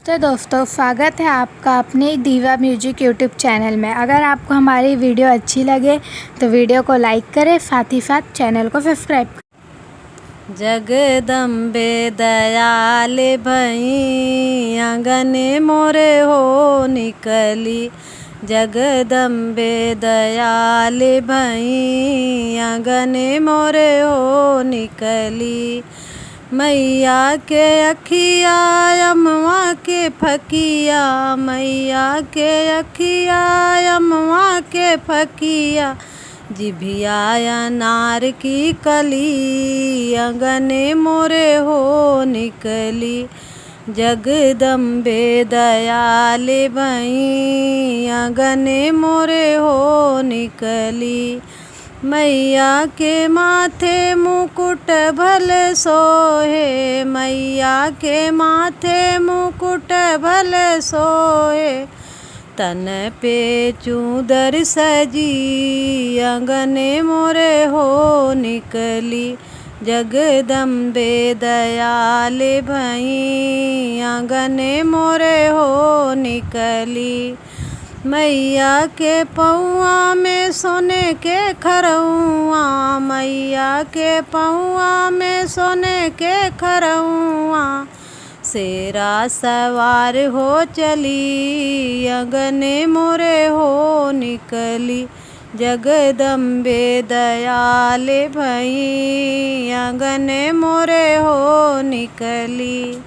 तो दोस्तों स्वागत है आपका अपने दीवा म्यूजिक यूट्यूब चैनल में। अगर आपको हमारी वीडियो अच्छी लगे तो वीडियो को लाइक करें, साथ ही साथ चैनल को सब्सक्राइब करें। जगदम्बे दयाल भई आंगने मोरे हो निकली। जगदम्बे दयाल भई आंगने मोरे हो निकली। मैया के अखिया अमवा के फकिया, मैया के अखिया अमवा के फकिया। जिभिया अनार की कली आंगने मोरे हो निकली। जगदम्बे दयाल भई आंगने मोरे हो निकली। मैया के माथे मुकुट भल सोहे, मैया के माथे मुकुट भल सोहे। तन पे चूदर सजी आंगने मोरे हो निकली। जगदम्बे दयाल भई आंगने मोरे हो निकली। मैया के पौआ में सोने के खरौआ, मैया के पौआ में सोने के खरौआ। शेरा सवार हो चली आंगने मोरे हो निकली। जगदम्बे दयाल भई आंगने मोरे हो निकली।